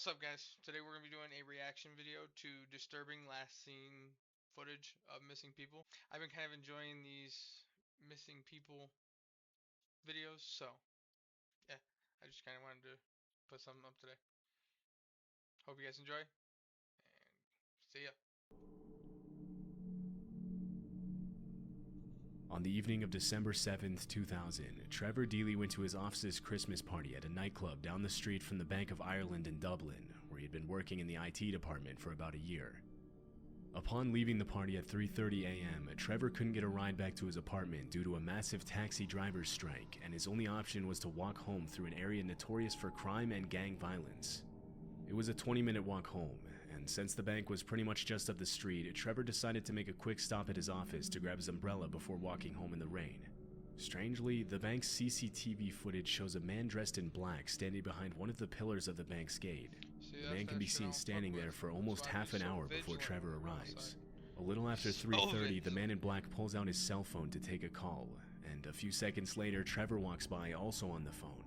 What's up, guys? Today we're going to be doing a reaction video to disturbing last seen footage of missing people. I've been kind of enjoying these missing people videos, so yeah, I just kind of wanted to put something up today. Hope you guys enjoy, and see ya. On the evening of December 7th, 2000, Trevor Deely went to his office's Christmas party at a nightclub down the street from the Bank of Ireland in Dublin, where he had been working in the IT department for about a year. Upon leaving the party at 3:30 a.m., Trevor couldn't get a ride back to his apartment due to a massive taxi driver's strike, and his only option was to walk home through an area notorious for crime and gang violence. It was a 20-minute walk home, and since the bank was pretty much just up the street, Trevor decided to make a quick stop at his office to grab his umbrella before walking home in the rain. Strangely, the bank's CCTV footage shows a man dressed in black standing behind one of the pillars of the bank's gate. The man can be seen standing there for almost half an hour before Trevor arrives. A little after 3:30, the man in black pulls out his cell phone to take a call, and a few seconds later, Trevor walks by also on the phone.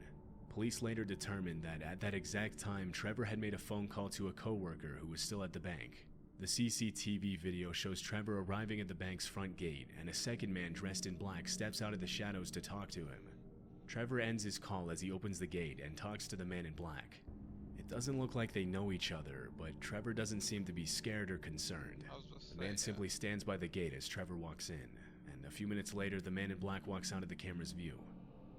Police later determined that at that exact time, Trevor had made a phone call to a coworker who was still at the bank. The CCTV video shows Trevor arriving at the bank's front gate, and a second man dressed in black steps out of the shadows to talk to him. Trevor ends his call as he opens the gate and talks to the man in black. It doesn't look like they know each other, but Trevor doesn't seem to be scared or concerned. The man simply stands by the gate as Trevor walks in, and a few minutes later, the man in black walks out of the camera's view.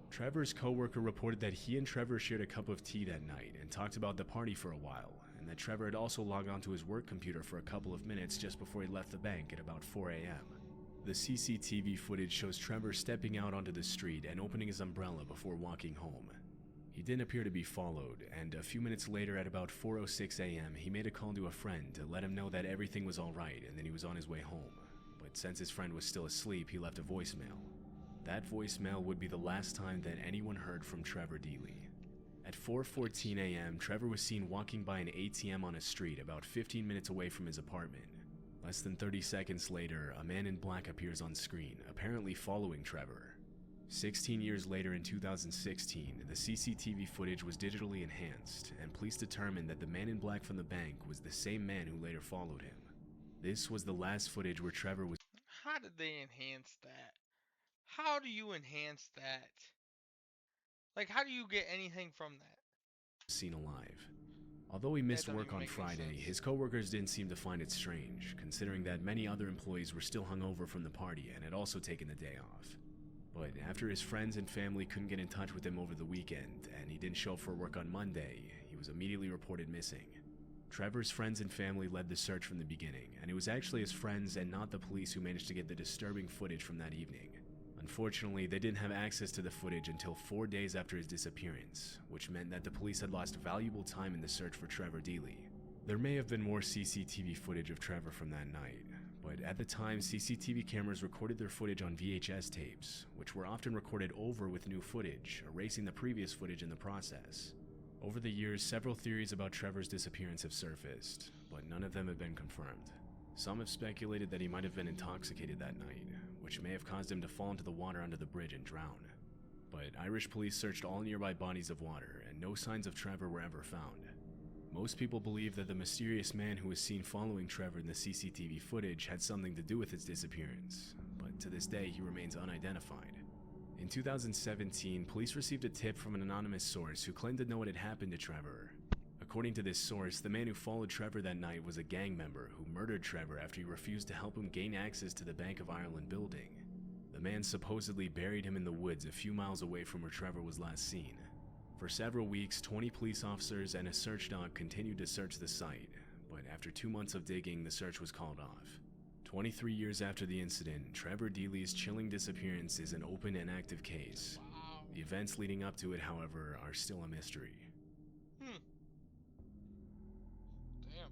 Trevor's coworker reported that he and Trevor shared a cup of tea that night and talked about the party for a while, and that Trevor had also logged onto his work computer for a couple of minutes just before he left the bank at about 4 a.m. The CCTV footage shows Trevor stepping out onto the street and opening his umbrella before walking home. He didn't appear to be followed, and a few minutes later at about 4:06 a.m. he made a call to a friend to let him know that everything was alright and that he was on his way home. But since his friend was still asleep, he left a voicemail. That voicemail would be the last time that anyone heard from Trevor Deely. At 4:14 a.m., Trevor was seen walking by an ATM on a street about 15 minutes away from his apartment. Less than 30 seconds later, a man in black appears on screen, apparently following Trevor. 16 years later in 2016, the CCTV footage was digitally enhanced, and police determined that the man in black from the bank was the same man who later followed him. This was the last footage where Trevor was... How did they enhance that? How do you enhance that? Like, how do you get anything from that? ...seen alive. Although he missed work on Friday, his coworkers didn't seem to find it strange, considering that many other employees were still hungover from the party and had also taken the day off. But after his friends and family couldn't get in touch with him over the weekend, and he didn't show up for work on Monday, he was immediately reported missing. Trevor's friends and family led the search from the beginning, and it was actually his friends and not the police who managed to get the disturbing footage from that evening. Unfortunately, they didn't have access to the footage until 4 days after his disappearance, which meant that the police had lost valuable time in the search for Trevor Deely. There may have been more CCTV footage of Trevor from that night, but at the time, CCTV cameras recorded their footage on VHS tapes, which were often recorded over with new footage, erasing the previous footage in the process. Over the years, several theories about Trevor's disappearance have surfaced, but none of them have been confirmed. Some have speculated that he might have been intoxicated that night, which may have caused him to fall into the water under the bridge and drown. But Irish police searched all nearby bodies of water, and no signs of Trevor were ever found. Most people believe that the mysterious man who was seen following Trevor in the CCTV footage had something to do with his disappearance, but to this day he remains unidentified. In 2017, police received a tip from an anonymous source who claimed to know what had happened to Trevor. According to this source, the man who followed Trevor that night was a gang member who murdered Trevor after he refused to help him gain access to the Bank of Ireland building. The man supposedly buried him in the woods a few miles away from where Trevor was last seen. For several weeks, 20 police officers and a search dog continued to search the site, but after 2 months of digging, the search was called off. 23 years after the incident, Trevor Deely's chilling disappearance is an open and active case. The events leading up to it, however, are still a mystery.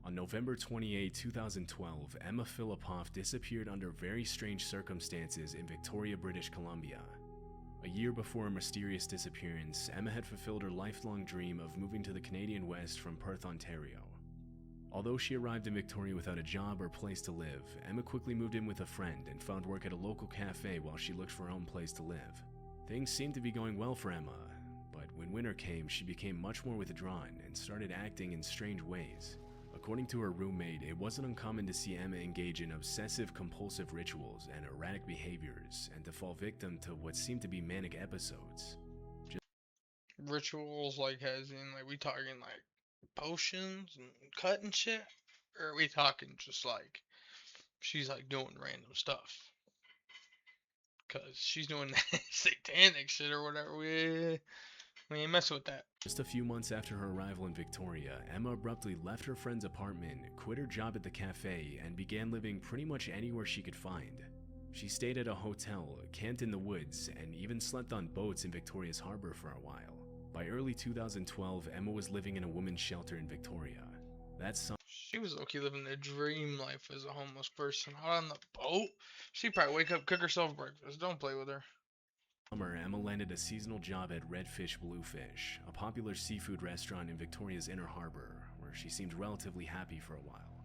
On November 28, 2012, Emma Philippoff disappeared under very strange circumstances in Victoria, British Columbia. A year before her mysterious disappearance, Emma had fulfilled her lifelong dream of moving to the Canadian West from Perth, Ontario. Although she arrived in Victoria without a job or place to live, Emma quickly moved in with a friend and found work at a local cafe while she looked for her own place to live. Things seemed to be going well for Emma, but When winter came, she became much more withdrawn and started acting in strange ways. According to her roommate, it wasn't uncommon to see Emma engage in obsessive-compulsive rituals and erratic behaviors, and to fall victim to what seemed to be manic episodes. Rituals, like, as in, like, we talking, like, potions and cutting shit? Or are we talking just, like, she's, like, doing random stuff? Because she's doing that satanic shit or whatever. We ain't messing with that. Just a few months after her arrival in Victoria, Emma abruptly left her friend's apartment, quit her job at the cafe, and began living pretty much anywhere she could find. She stayed at a hotel, camped in the woods, and even slept on boats in Victoria's harbor for a while. By early 2012, Emma was living in a women's shelter in Victoria. That She was low-key living a dream life as a homeless person. Out on the boat? She'd probably wake up, cook herself breakfast. Don't play with her. summer, Emma landed a seasonal job at Redfish Bluefish, a popular seafood restaurant in Victoria's Inner Harbor, where she seemed relatively happy for a while.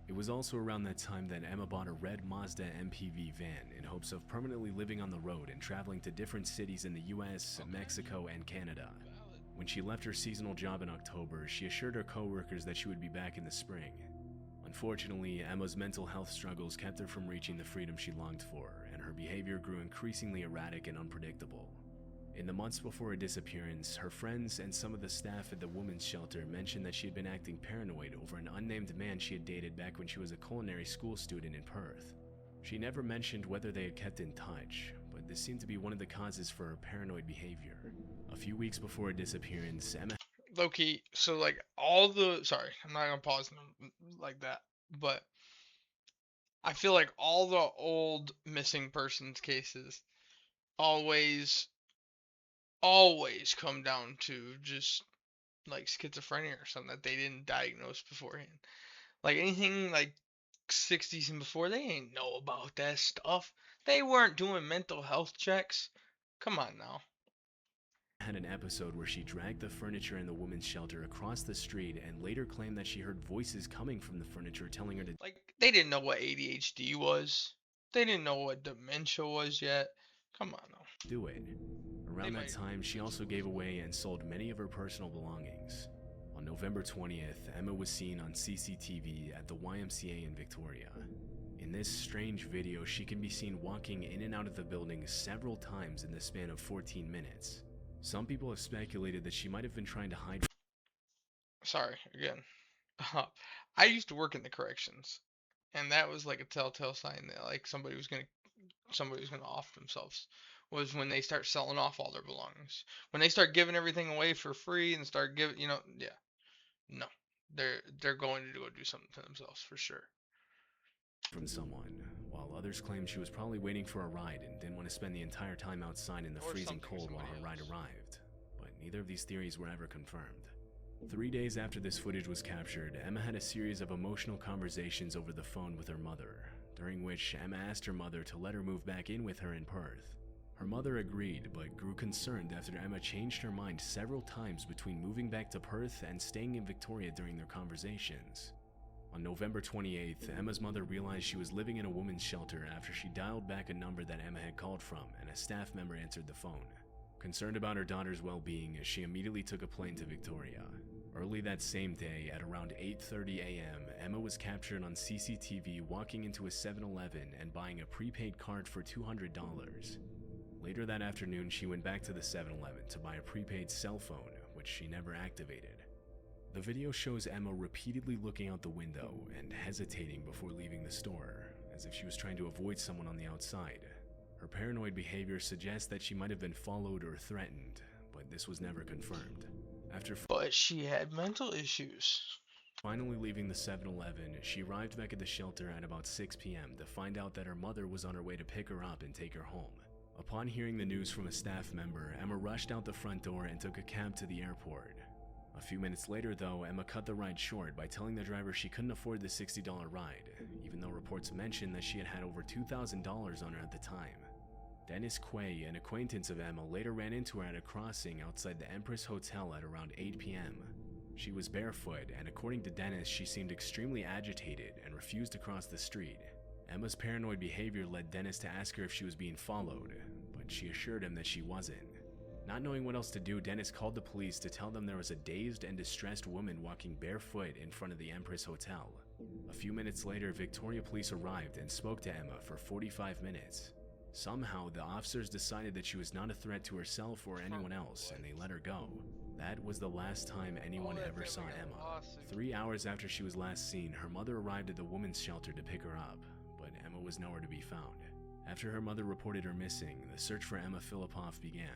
It was also around that time that Emma bought a red Mazda MPV van in hopes of permanently living on the road and traveling to different cities in the US, Mexico, and Canada. When she left her seasonal job in October, she assured her co-workers that she would be back in the spring. Unfortunately, Emma's mental health struggles kept her from reaching the freedom she longed for, and her behavior grew increasingly erratic and unpredictable. In the months before her disappearance, her friends and some of the staff at the women's shelter mentioned that she had been acting paranoid over an unnamed man she had dated back when she was a culinary school student in Perth. She never mentioned whether they had kept in touch, but this seemed to be one of the causes for her paranoid behavior. A few weeks before her disappearance, Emma Low-key, so, like, sorry, I'm not gonna pause like that, but I feel like all the old missing persons cases always come down to just, like, schizophrenia or something that they didn't diagnose beforehand. Like, anything like 60s and before, they ain't know about that stuff. They weren't doing mental health checks. Come on now. had an episode where she dragged the furniture in the women's shelter across the street and later claimed that she heard voices coming from the furniture telling her to Like, they didn't know what ADHD was. They didn't know what dementia was yet. Come on now. do it. Around that time, she also gave away and sold many of her personal belongings. On November 20th, Emma was seen on CCTV at the YMCA in Victoria. In this strange video, she can be seen walking in and out of the building several times in the span of 14 minutes. Some people have speculated that she might have been trying to hide. Sorry, again. I used to work in the corrections, and that was like a telltale sign that, like, somebody was gonna off themselves, was when they start selling off all their belongings. When they start giving everything away for free and start giving, yeah, no, they're going to go do something to themselves for sure. From someone, while others claimed she was probably waiting for a ride and didn't want to spend the entire time outside in the Or freezing something cold while somebody her ride else. arrived, but neither of these theories were ever confirmed. 3 days after this footage was captured, Emma had a series of emotional conversations over the phone with her mother, during which Emma asked her mother to let her move back in with her in Perth. Her mother agreed, but grew concerned after Emma changed her mind several times between moving back to Perth and staying in Victoria during their conversations. On November 28th, Emma's mother realized she was living in a women's shelter after she dialed back a number that Emma had called from, and a staff member answered the phone. Concerned about her daughter's well-being, she immediately took a plane to Victoria. Early that same day, at around 8:30 a.m., Emma was captured on CCTV walking into a 7-Eleven and buying a prepaid card for $200. Later that afternoon, she went back to the 7-Eleven to buy a prepaid cell phone, which she never activated. The video shows Emma repeatedly looking out the window and hesitating before leaving the store, as if she was trying to avoid someone on the outside. Her paranoid behavior suggests that she might have been followed or threatened, but this was never confirmed. But she had mental issues. Finally leaving the 7-Eleven, she arrived back at the shelter at about 6 p.m. to find out that her mother was on her way to pick her up and take her home. Upon hearing the news from a staff member, Emma rushed out the front door and took a cab to the airport. A few minutes later, though, Emma cut the ride short by telling the driver she couldn't afford the $60 ride, even though reports mentioned that she had had over $2,000 on her at the time. Dennis Quay, an acquaintance of Emma, later ran into her at a crossing outside the Empress Hotel at around 8 p.m. She was barefoot, and according to Dennis, she seemed extremely agitated and refused to cross the street. Emma's paranoid behavior led Dennis to ask her if she was being followed, but she assured him that she wasn't. Not knowing what else to do, Dennis called the police to tell them there was a dazed and distressed woman walking barefoot in front of the Empress Hotel. A few minutes later, Victoria police arrived and spoke to Emma for 45 minutes. Somehow, the officers decided that she was not a threat to herself or anyone else, and they let her go. That was the last time anyone ever saw Emma. 3 hours after she was last seen, her mother arrived at the women's shelter to pick her up, but Emma was nowhere to be found. After her mother reported her missing, the search for Emma Filipoff began.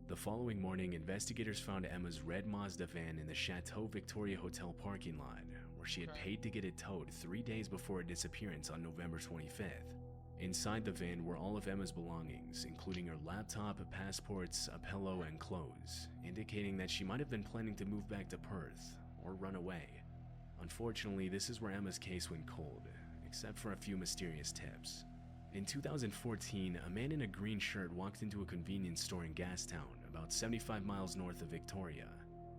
The following morning, investigators found Emma's red Mazda van in the Chateau Victoria Hotel parking lot, where she had paid to get it towed 3 days before her disappearance on November 25th. Inside the van were all of Emma's belongings, including her laptop, passports, a pillow, and clothes, indicating that she might have been planning to move back to Perth or run away. Unfortunately, this is where Emma's case went cold, except for a few mysterious tips. In 2014, a man in a green shirt walked into a convenience store in Gastown, about 75 miles north of Victoria.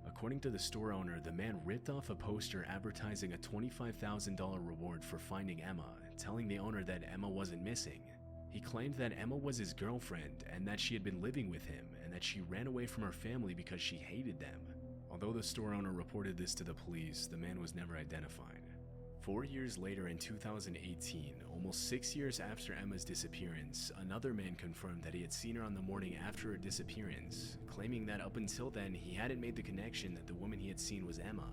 According to the store owner, the man ripped off a poster advertising a $25,000 reward for finding Emma, telling the owner that Emma wasn't missing. He claimed that Emma was his girlfriend and that she had been living with him and that she ran away from her family because she hated them. Although the store owner reported this to the police, the man was never identified. 4 years later, in 2018, almost 6 years after Emma's disappearance, another man confirmed that he had seen her on the morning after her disappearance, claiming that up until then he hadn't made the connection that the woman he had seen was Emma.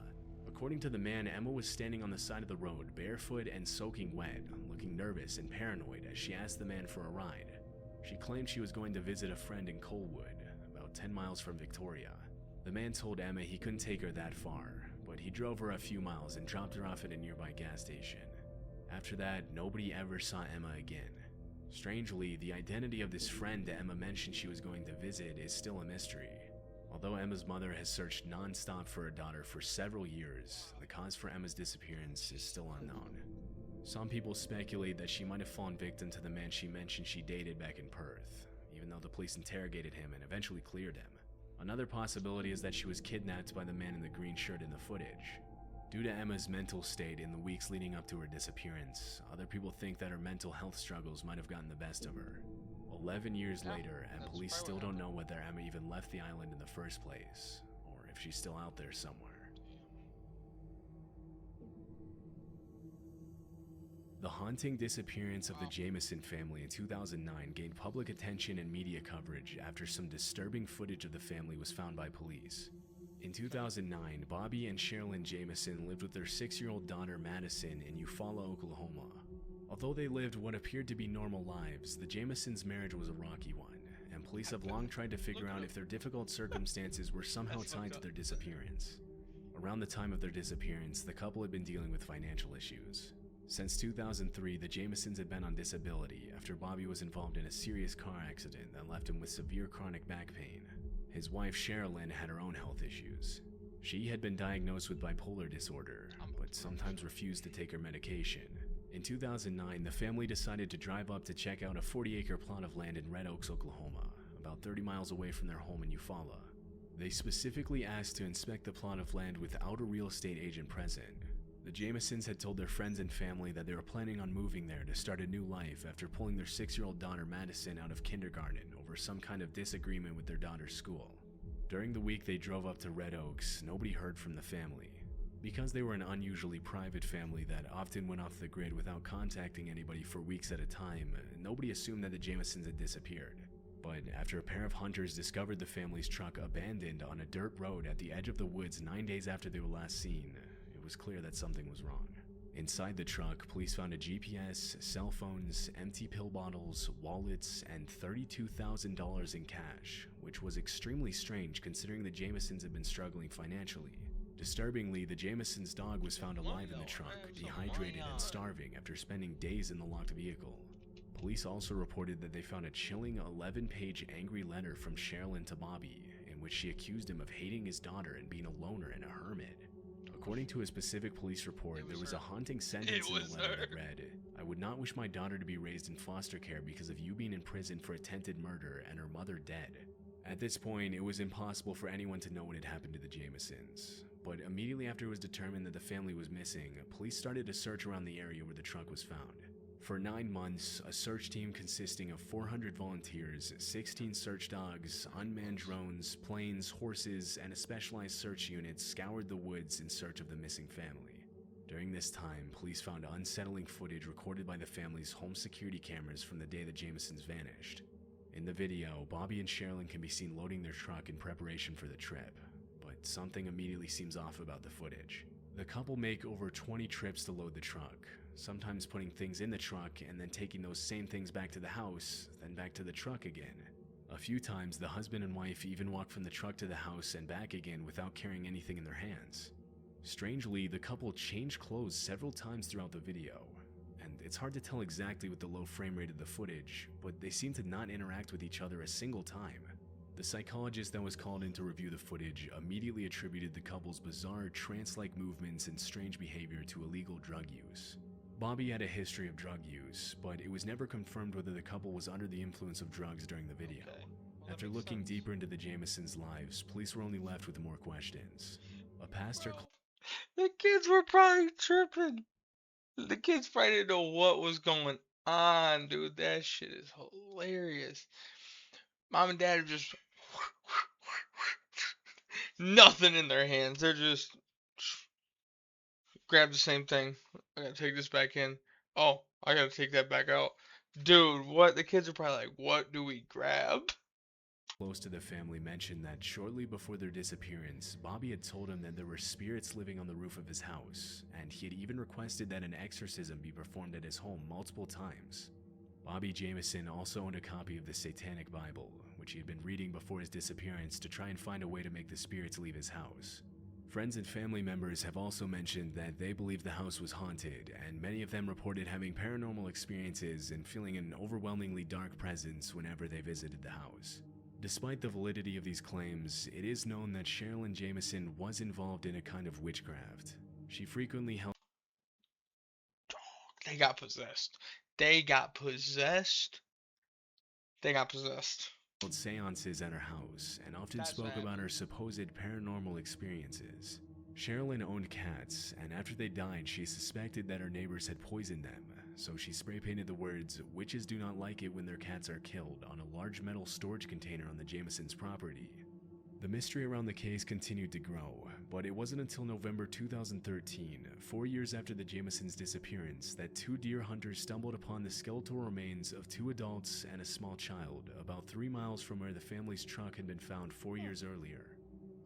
According to the man, Emma was standing on the side of the road, barefoot and soaking wet, looking nervous and paranoid as she asked the man for a ride. She claimed she was going to visit a friend in Colwood, about 10 miles from Victoria. The man told Emma he couldn't take her that far, but he drove her a few miles and dropped her off at a nearby gas station. After that, nobody ever saw Emma again. Strangely, the identity of this friend that Emma mentioned she was going to visit is still a mystery. Although Emma's mother has searched non-stop for her daughter for several years, the cause for Emma's disappearance is still unknown. Some people speculate that she might have fallen victim to the man she mentioned she dated back in Perth, even though the police interrogated him and eventually cleared him. Another possibility is that she was kidnapped by the man in the green shirt in the footage. Due to Emma's mental state in the weeks leading up to her disappearance, other people think that her mental health struggles might have gotten the best of her. 11 years later, and police still don't know whether Emma even left the island in the first place, or if she's still out there somewhere. The haunting disappearance of the Jameson family in 2009 gained public attention and media coverage after some disturbing footage of the family was found by police. In 2009, Bobby and Sherilyn Jameson lived with their 6-year-old daughter Madison in Eufaula, Oklahoma. Although they lived what appeared to be normal lives, the Jamesons' marriage was a rocky one, and police have long tried to figure out if their difficult circumstances were somehow tied to their disappearance. Around the time of their disappearance, the couple had been dealing with financial issues. Since 2003, the Jamesons had been on disability after Bobby was involved in a serious car accident that left him with severe chronic back pain. His wife Sherilyn had her own health issues. She had been diagnosed with bipolar disorder, but sometimes refused to take her medication. In 2009, the family decided to drive up to check out a 40-acre plot of land in Red Oaks, Oklahoma, about 30 miles away from their home in Eufaula. They specifically asked to inspect the plot of land without a real estate agent present. The Jamesons had told their friends and family that they were planning on moving there to start a new life after pulling their 6-year-old daughter Madison out of kindergarten over some kind of disagreement with their daughter's school. During the week they drove up to Red Oaks, nobody heard from the family. Because they were an unusually private family that often went off the grid without contacting anybody for weeks at a time, nobody assumed that the Jamesons had disappeared. But after a pair of hunters discovered the family's truck abandoned on a dirt road at the edge of the woods 9 days after they were last seen, it was clear that something was wrong. Inside the truck, police found a GPS, cell phones, empty pill bottles, wallets, and $32,000 in cash, which was extremely strange considering the Jamesons had been struggling financially. Disturbingly, the Jamesons' dog was found alive in the truck, dehydrated and starving after spending days in the locked vehicle. Police also reported that they found a chilling 11-page angry letter from Sherilyn to Bobby, in which she accused him of hating his daughter and being a loner and a hermit. According to a specific police report, there was a haunting sentence in the letter that read, "I would not wish my daughter to be raised in foster care because of you being in prison for attempted murder and her mother dead." At this point, it was impossible for anyone to know what had happened to the Jamesons. But immediately after it was determined that the family was missing, police started a search around the area where the truck was found. For 9 months, a search team consisting of 400 volunteers, 16 search dogs, unmanned drones, planes, horses, and a specialized search unit scoured the woods in search of the missing family. During this time, police found unsettling footage recorded by the family's home security cameras from the day the Jamesons vanished. In the video, Bobby and Sherilyn can be seen loading their truck in preparation for the trip, but something immediately seems off about the footage. The couple make over 20 trips to load the truck, sometimes putting things in the truck and then taking those same things back to the house, then back to the truck again. A few times, the husband and wife even walk from the truck to the house and back again without carrying anything in their hands. Strangely, the couple change clothes several times throughout the video, and it's hard to tell exactly with the low frame rate of the footage, but they seem to not interact with each other a single time. The psychologist that was called in to review the footage immediately attributed the couple's bizarre trance-like movements and strange behavior to illegal drug use. Bobby had a history of drug use, but it was never confirmed whether the couple was under the influence of drugs during the video. Okay. Well, After looking deeper into the Jamesons' lives, police were only left with more questions. A pastor the kids were probably tripping. The kids probably didn't know what was going on, dude. That shit is hilarious. Mom and dad are just nothing in their hands. They're just grab the same thing. I gotta take this back in. Oh, I gotta take that back out. Dude, what? The kids are probably like, what do we grab? close to the family mentioned that shortly before their disappearance, Bobby had told him that there were spirits living on the roof of his house, and he had even requested that an exorcism be performed at his home multiple times. Bobby Jameson also owned a copy of the Satanic Bible, which he had been reading before his disappearance to try and find a way to make the spirits leave his house. Friends and family members have also mentioned that they believe the house was haunted, and many of them reported having paranormal experiences and feeling an overwhelmingly dark presence whenever they visited the house. Despite the validity of these claims, it is known that Sherilyn Jameson was involved in a kind of witchcraft. She frequently held They got possessed. They got possessed. They got possessed. seances at her house and often That's spoke what about her supposed paranormal experiences. Sherilyn owned cats, and after they died, she suspected that her neighbors had poisoned them, so she spray painted the words, "Witches do not like it when their cats are killed," on a large metal storage container on the Jamesons' property. The mystery around the case continued to grow, but it wasn't until November 2013, 4 years after the Jamesons' disappearance, that two deer hunters stumbled upon the skeletal remains of two adults and a small child, about 3 miles from where the family's truck had been found 4 years earlier.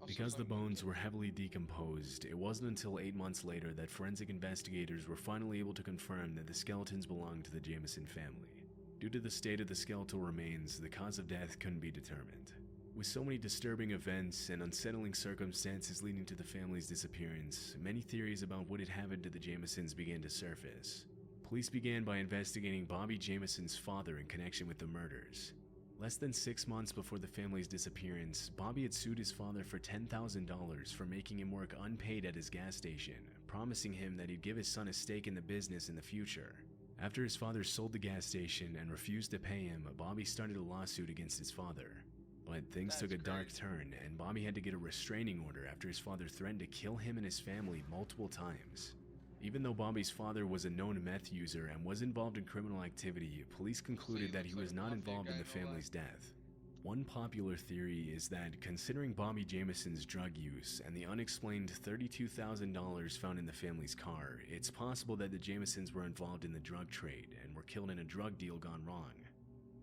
Because the bones were heavily decomposed, it wasn't until 8 months later that forensic investigators were finally able to confirm that the skeletons belonged to the Jameson family. Due to the state of the skeletal remains, the cause of death couldn't be determined. With so many disturbing events and unsettling circumstances leading to the family's disappearance, many theories about what had happened to the Jamesons began to surface. Police began by investigating Bobby Jameson's father in connection with the murders. Less than 6 months before the family's disappearance, Bobby had sued his father for $10,000 for making him work unpaid at his gas station, promising him that he'd give his son a stake in the business in the future. After his father sold the gas station and refused to pay him, Bobby started a lawsuit against his father. But things took a dark turn, and Bobby had to get a restraining order after his father threatened to kill him and his family multiple times. Even though Bobby's father was a known meth user and was involved in criminal activity, police concluded that he was not involved in the family's death. One popular theory is that, considering Bobby Jameson's drug use and the unexplained $32,000 found in the family's car, it's possible that the Jamesons were involved in the drug trade and were killed in a drug deal gone wrong.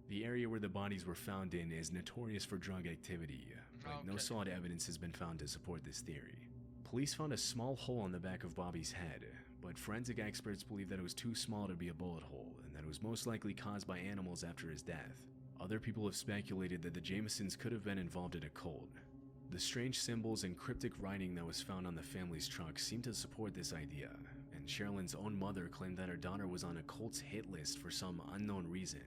The area where the bodies were found in is notorious for drug activity, but no solid evidence has been found to support this theory. Police found a small hole on the back of Bobby's head, but forensic experts believe that it was too small to be a bullet hole and that it was most likely caused by animals after his death. Other people have speculated that the Jamesons could have been involved in a cult. The strange symbols and cryptic writing that was found on the family's truck seem to support this idea, and Sherilyn's own mother claimed that her daughter was on a cult's hit list for some unknown reason.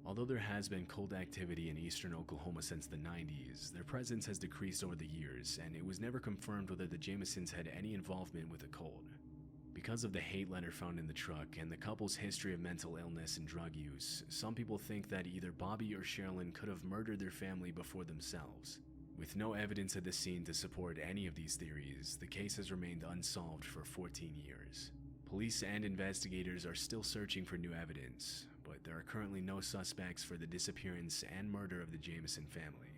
Although there has been cult activity in eastern Oklahoma since the 90s, their presence has decreased over the years, and it was never confirmed whether the Jamesons had any involvement with a cult. Because of the hate letter found in the truck and the couple's history of mental illness and drug use, some people think that either Bobby or Sherilyn could have murdered their family before themselves. With no evidence at the scene to support any of these theories, the case has remained unsolved for 14 years. Police and investigators are still searching for new evidence, but there are currently no suspects for the disappearance and murder of the Jameson family.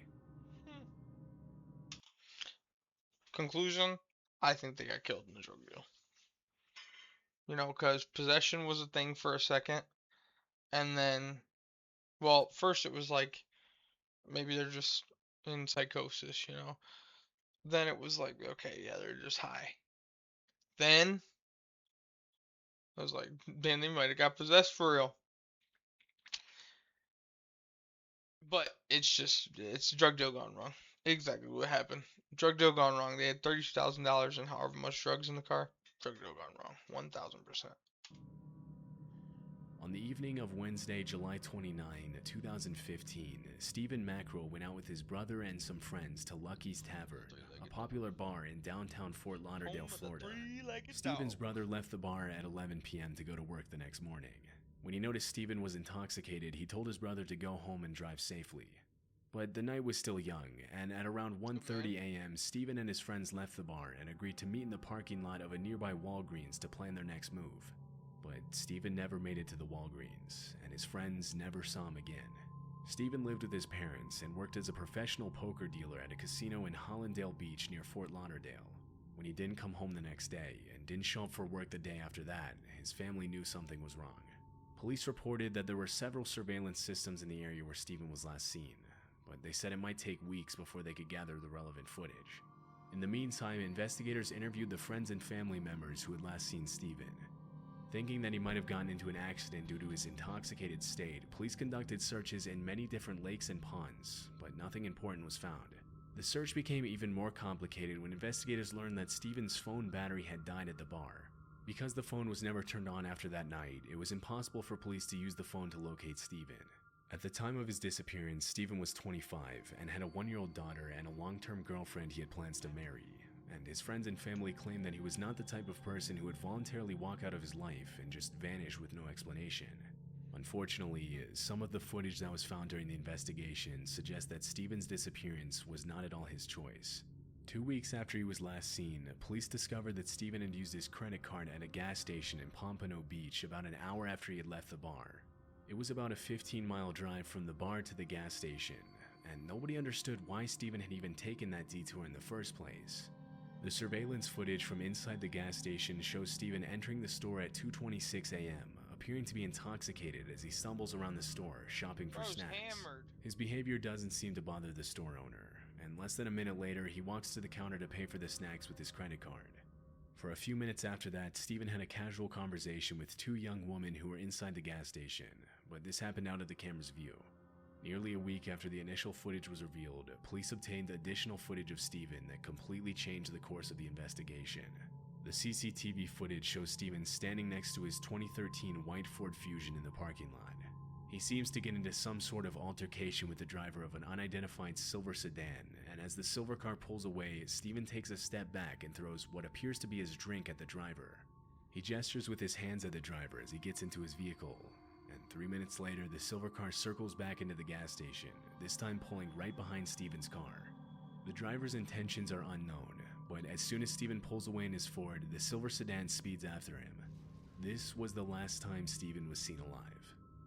Conclusion: I think they got killed in the drug deal. You know, because possession was a thing for a second, and then, well, first it was like maybe they're just in psychosis, you know. Then it was like, okay, yeah, they're just high. Then I was like, man, they might have got possessed for real. But it's a drug deal gone wrong. Exactly what happened. Drug deal gone wrong. They had $30,000 and however much drugs in the car. Drug deal gone wrong. 1,000%. On the evening of Wednesday, July 29, 2015, Stephen Mackerel went out with his brother and some friends to Lucky's Tavern, a popular bar in downtown Fort Lauderdale, Florida. Stephen's brother left the bar at 11 p.m. to go to work the next morning. When he noticed Stephen was intoxicated, he told his brother to go home and drive safely. But the night was still young, and at around 1:30 a.m., Stephen and his friends left the bar and agreed to meet in the parking lot of a nearby Walgreens to plan their next move. But Stephen never made it to the Walgreens, and his friends never saw him again. Stephen lived with his parents and worked as a professional poker dealer at a casino in Hollandale Beach near Fort Lauderdale. When he didn't come home the next day and didn't show up for work the day after that, his family knew something was wrong. Police reported that there were several surveillance systems in the area where Stephen was last seen, but they said it might take weeks before they could gather the relevant footage. In the meantime, investigators interviewed the friends and family members who had last seen Stephen. Thinking that he might have gotten into an accident due to his intoxicated state, police conducted searches in many different lakes and ponds, but nothing important was found. The search became even more complicated when investigators learned that Stephen's phone battery had died at the bar. Because the phone was never turned on after that night, it was impossible for police to use the phone to locate Stephen. At the time of his disappearance, Stephen was 25 and had a 1-year-old daughter and a long-term girlfriend he had plans to marry. And his friends and family claimed that he was not the type of person who would voluntarily walk out of his life and just vanish with no explanation. Unfortunately, some of the footage that was found during the investigation suggests that Stephen's disappearance was not at all his choice. 2 weeks after he was last seen, police discovered that Stephen had used his credit card at a gas station in Pompano Beach about an hour after he had left the bar. It was about a 15-mile drive from the bar to the gas station, and nobody understood why Stephen had even taken that detour in the first place. The surveillance footage from inside the gas station shows Stephen entering the store at 2:26 a.m., appearing to be intoxicated as he stumbles around the store, shopping for snacks. Hammered. His behavior doesn't seem to bother the store owner, and less than a minute later, he walks to the counter to pay for the snacks with his credit card. For a few minutes after that, Stephen had a casual conversation with 2 young women who were inside the gas station, but this happened out of the camera's view. Nearly a week after the initial footage was revealed, police obtained additional footage of Stephen that completely changed the course of the investigation. The CCTV footage shows Stephen standing next to his 2013 white Ford Fusion in the parking lot. He seems to get into some sort of altercation with the driver of an unidentified silver sedan, and as the silver car pulls away, Stephen takes a step back and throws what appears to be his drink at the driver. He gestures with his hands at the driver as he gets into his vehicle, and 3 minutes later, the silver car circles back into the gas station, this time pulling right behind Stephen's car. The driver's intentions are unknown, but as soon as Stephen pulls away in his Ford, the silver sedan speeds after him. This was the last time Stephen was seen alive.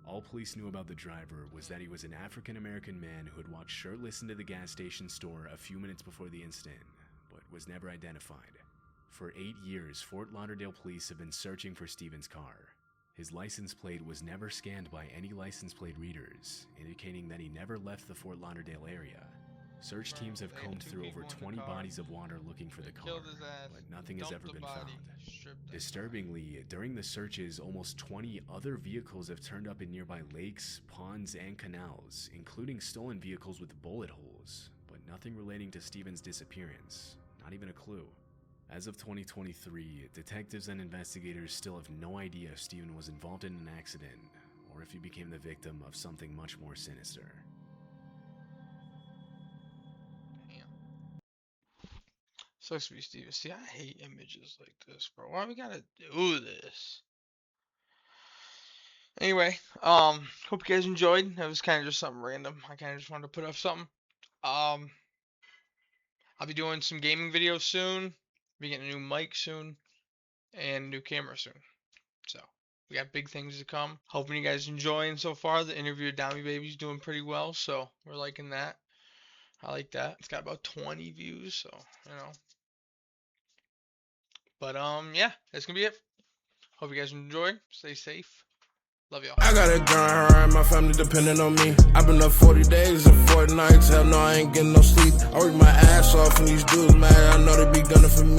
All police knew about the driver was that he was an African-American man who had walked shirtless into the gas station store a few minutes before the incident, but was never identified. For 8 years, Fort Lauderdale police have been searching for Stephen's car. His license plate was never scanned by any license plate readers, indicating that he never left the Fort Lauderdale area. Search teams have combed through over 20 bodies of water looking for the car, but nothing has ever been found. Disturbingly, during the searches, almost 20 other vehicles have turned up in nearby lakes, ponds, and canals, including stolen vehicles with bullet holes, but nothing relating to Stephen's disappearance, not even a clue. As of 2023, detectives and investigators still have no idea if Stephen was involved in an accident, or if he became the victim of something much more sinister. Sucks to be Steven. See, I hate images like this, bro. Why we gotta do this? Anyway, hope you guys enjoyed. That was kind of just something random. I kind of just wanted to put up something. I'll be doing some gaming videos soon. Be getting a new mic soon and new camera soon. We got big things to come. Hoping you guys enjoying so far. The interview with Dami Baby's doing pretty well, so we're liking that. I like that. It's got about 20 views, so you know. But yeah, that's gonna be it. Hope you guys enjoy. Stay safe. Love y'all. I got a gun, her and my family depending on me. I've been up 40 days and 40 nights. Hell no, I ain't getting no sleep. I work my ass off and these dudes mad. I know they be gunning for me.